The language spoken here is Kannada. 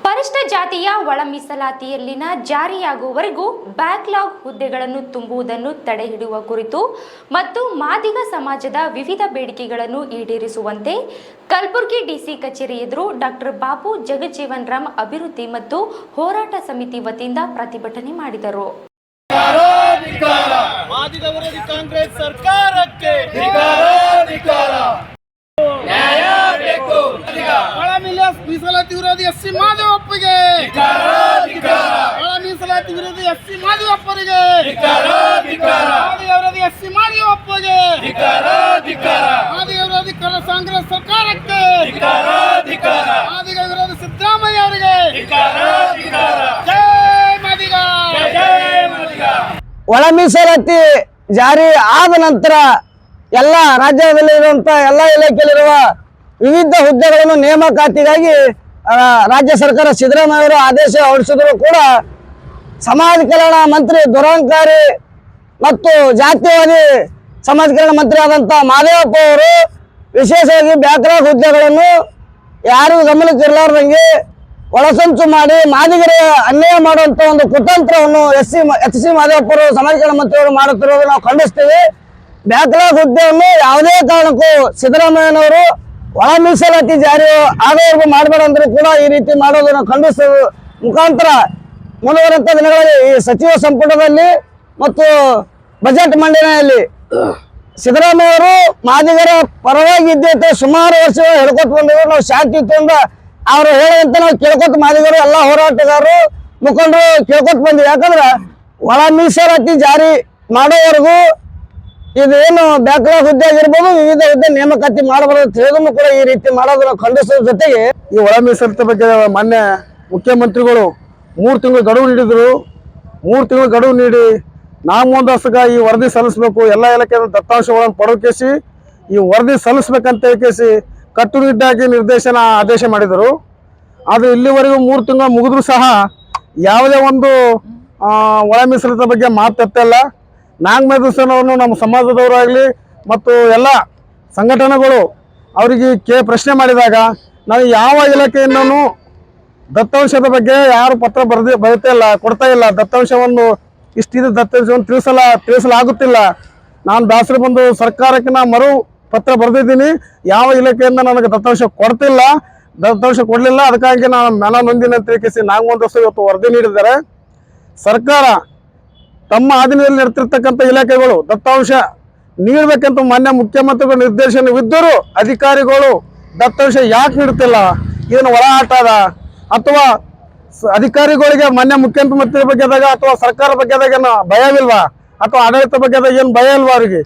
ಪರಿಷ್ಠ ಜಾತಿಯ ಒಳ ಮೀಸಲಾತಿಯಲ್ಲಿನ ಜಾರಿಯಾಗುವವರೆಗೂ ಬ್ಯಾಕ್ಲಾಗ್ ಹುದ್ದೆಗಳನ್ನು ತುಂಬುವುದನ್ನು ತಡೆಹಿಡಿಯುವ ಕುರಿತು ಮತ್ತು ಮಾದಿಗ ಸಮಾಜದ ವಿವಿಧ ಬೇಡಿಕೆಗಳನ್ನು ಈಡೇರಿಸುವಂತೆ ಕಲಬುರಗಿ ಡಿಸಿ ಕಚೇರಿ ಎದುರು ಡಾಕ್ಟರ್ ಬಾಬು ಜಗಜೀವನ್ ರಾಮ್ ಅಭಿವೃದ್ಧಿ ಮತ್ತು ಹೋರಾಟ ಸಮಿತಿ ವತಿಯಿಂದ ಪ್ರತಿಭಟನೆ ಮಾಡಿದರು. ಕಾಂಗ್ರೆಸ್ ಸರ್ಕಾರಕ್ಕೆ ಮೀಸಲಾತಿ ವಿರೋಧಿ ಎಸ್ಸಿ ಮಾದೇವಪ್ಪಗೆ, ಒಳ ಮೀಸಲಾತಿ ವಿರೋಧಿ ಎಸ್ಸಿ ಮಾದೇವಪ್ಪರಿಗೆ, ವಿರೋಧಿ ಎಸ್ಸಿ ಮಾದೇವಪ್ಪಗೆ, ಮಾದಿಗ ವಿರೋಧಿ ಕಾಂಗ್ರೆಸ್ ಸರ್ಕಾರಕ್ಕೆ, ಮಾದಿಗ ವಿರೋಧಿ ಸಿದ್ದರಾಮಯ್ಯ ಅವರಿಗೆ ಜೈ ಮಾದಿಗ. ಒಳ ಮೀಸಲಾತಿ ಜಾರಿ ಆದ ನಂತರ ಎಲ್ಲ ರಾಜ್ಯದಲ್ಲಿರುವಂತ ಎಲ್ಲ ಇಲಾಖೆಯಲ್ಲಿರುವ ವಿವಿಧ ಹುದ್ದೆಗಳನ್ನು ನೇಮಕಾತಿಗಾಗಿ ರಾಜ್ಯ ಸರ್ಕಾರ ಸಿದ್ದರಾಮಯ್ಯ ಅವರು ಆದೇಶ ಹೊರಡಿಸಿದ್ರು ಕೂಡ ಸಮಾಜ ಕಲ್ಯಾಣ ಮಂತ್ರಿ ದುರಹಂಕಾರಿ ಮತ್ತು ಜಾತಿವಾದಿ ಸಮಾಜ ಕಲ್ಯಾಣ ಮಂತ್ರಿ ಆದಂತ ಮಾದೇವಪ್ಪ ಅವರು ವಿಶೇಷವಾಗಿ ಬ್ಯಾಕ್ಲಾಗ್ ಹುದ್ದೆಗಳನ್ನು ಯಾರು ಗಮನಕ್ಕೆ ಇರಲಾರ್ದಂಗೆ ಒಳಸಂಚು ಮಾಡಿ ಮಾದಿಗರ ಅನ್ಯಾಯ ಮಾಡುವಂತ ಒಂದು ಕುತಂತ್ರವನ್ನು ಎಚ್ ಸಿ ಮಾದೇವಪ್ಪ ಅವರು ಸಮಾಜ ಕಲ್ಯಾಣ ಮಂತ್ರಿಯವರು ಮಾಡುತ್ತಿರುವುದು ನಾವು ಖಂಡಿಸ್ತೀವಿ. ಬ್ಯಾಕ್ಲಾಗ್ ಹುದ್ದೆಯನ್ನು ಯಾವುದೇ ಕಾರಣಕ್ಕೂ ಸಿದ್ದರಾಮಯ್ಯನವರು ಒಳ ಮೀಸಲಾತಿ ಜಾರಿ ಆಗೋವರೆಗೂ ಮಾಡಬೇಡ ಅಂದ್ರೂ ಕೂಡ ಈ ರೀತಿ ಮಾಡೋದನ್ನು ಖಂಡಿಸುವ ಮುಖಾಂತರ ಮುಂದುವರೆದ ದಿನಗಳಲ್ಲಿ ಈ ಸಚಿವ ಸಂಪುಟದಲ್ಲಿ ಮತ್ತು ಬಜೆಟ್ ಮಂಡನೆಯಲ್ಲಿ ಸಿದ್ದರಾಮಯ್ಯ ಅವರು ಮಾದಿಗರ ಪರವಾಗಿ ಇದ್ದೇ ಸುಮಾರು ವರ್ಷಗಳು ಹೇಳ್ಕೊತ ಬಂದಿದ್ರು. ನಾವು ಶಾಂತಿಯುತದಿಂದ ಅವರು ಹೇಳಂತ ನಾವು ಕೇಳ್ಕೊತ ಮಾದಿಗರು ಎಲ್ಲ ಹೋರಾಟಗಾರರು ಮುಖಂಡರು ಕೇಳ್ಕೊತ ಬಂದಿವಿ. ಯಾಕಂದ್ರೆ ಒಳ ಮೀಸಲಾತಿ ಜಾರಿ ಮಾಡೋವರೆಗೂ ಇದೇನು ಬ್ಯಾಕ್ಲಾಗ್ ಹುದ್ದೆ ಆಗಿರ್ಬೋದು, ವಿವಿಧ ಹುದ್ದೆ ನೇಮಕಾತಿ ಮಾಡಬಾರದು ಅಂತ ಹೇಳಿದ್ರು ಕೂಡ ಈ ರೀತಿ ಮಾಡೋದನ್ನ ಖಂಡಿಸುವ ಜೊತೆಗೆ ಈ ಒಳ ಮೀಸಲಾತಿ ಬಗ್ಗೆ ಮಾನ್ಯ ಮುಖ್ಯಮಂತ್ರಿಗಳು 3 ತಿಂಗಳು ಗಡುವು ನೀಡಿದ್ರು. 3 ತಿಂಗಳು ಗಡುವು ನೀಡಿ ನಾಮೋದರ್ಶಕ ಈ ವರದಿ ಸಲ್ಲಿಸಬೇಕು, ಎಲ್ಲ ಇಲಾಖೆ ದತ್ತಾಂಶಗಳನ್ನು ಪಡೆದುಕೇಸಿ ಈ ವರದಿ ಸಲ್ಲಿಸಬೇಕಂತ ಹೇಳಿಸಿ ಕಟ್ಟುನಿಟ್ಟಾಗಿ ನಿರ್ದೇಶನ ಆದೇಶ ಮಾಡಿದರು. ಅದು ಇಲ್ಲಿವರೆಗೂ 3 ತಿಂಗಳು ಮುಗಿದ್ರು ಸಹ ಯಾವುದೇ ಒಂದು ಒಳ ಮೀಸಲಾತಿ ಬಗ್ಗೆ ಮಾತಾಡ್ತಿಲ್ಲ. ನಾಗಮೇಧಸನವನ್ನು ನಮ್ಮ ಸಮಾಜದವರಾಗಲಿ ಮತ್ತು ಎಲ್ಲ ಸಂಘಟನೆಗಳು ಅವರಿಗೆ ಪ್ರಶ್ನೆ ಮಾಡಿದಾಗ ನಾವು ಯಾವ ಇಲಾಖೆಯಿಂದನೂ ದತ್ತಾಂಶದ ಬಗ್ಗೆ ಯಾರು ಪತ್ರ ಬರೀತಾ ಇಲ್ಲ, ಕೊಡ್ತಾ ಇಲ್ಲ. ದತ್ತಾಂಶವನ್ನು ಇಷ್ಟಿದೆ ದತ್ತಾಂಶವನ್ನು ತಿಳಿಸಲಾಗುತ್ತಿಲ್ಲ. ನಾನು ದಾಸರು ಬಂದು ಸರ್ಕಾರಕ್ಕೆ ನಾನು ಮರು ಪತ್ರ ಬರೆದಿದ್ದೀನಿ, ಯಾವ ಇಲಾಖೆಯಿಂದ ನನಗೆ ದತ್ತಾಂಶ ದತ್ತಾಂಶ ಕೊಡಲಿಲ್ಲ, ಅದಕ್ಕಾಗಿ ನಾನು ಮನ ನೊಂದಿನ ಅಂತ ತಿಳಿಸಿ ನಾಗಮಂದಸ್ಸು ಇವತ್ತು ವರದಿ ನೀಡಿದ್ದಾರೆ. ಸರ್ಕಾರ ತಮ್ಮ ಅಧೀನದಲ್ಲಿ ನಡೆತಿರ್ತಕ್ಕಂಥ ಇಲಾಖೆಗಳು ದತ್ತಾಂಶ ನೀಡಬೇಕಂತ ಮಾನ್ಯ ಮುಖ್ಯಮಂತ್ರಿಗಳ ನಿರ್ದೇಶನವಿದ್ದರೂ ಅಧಿಕಾರಿಗಳು ದತ್ತಾಂಶ ಯಾಕೆ ನೀಡುತ್ತಿಲ್ಲ? ಏನು ಒಳ ಆಟ ಅದ ಅಥವಾ ಅಧಿಕಾರಿಗಳಿಗೆ ಮಾನ್ಯ ಮುಖ್ಯಮಂತ್ರಿ ಬಗ್ಗೆ ಅಥವಾ ಸರ್ಕಾರ ಬಗ್ಗೆ ಭಯವಿಲ್ವಾ ಅಥವಾ ಆಡಳಿತ ಬಗ್ಗೆ ಏನು ಭಯ ಇಲ್ವಾ ಅವರಿಗೆ?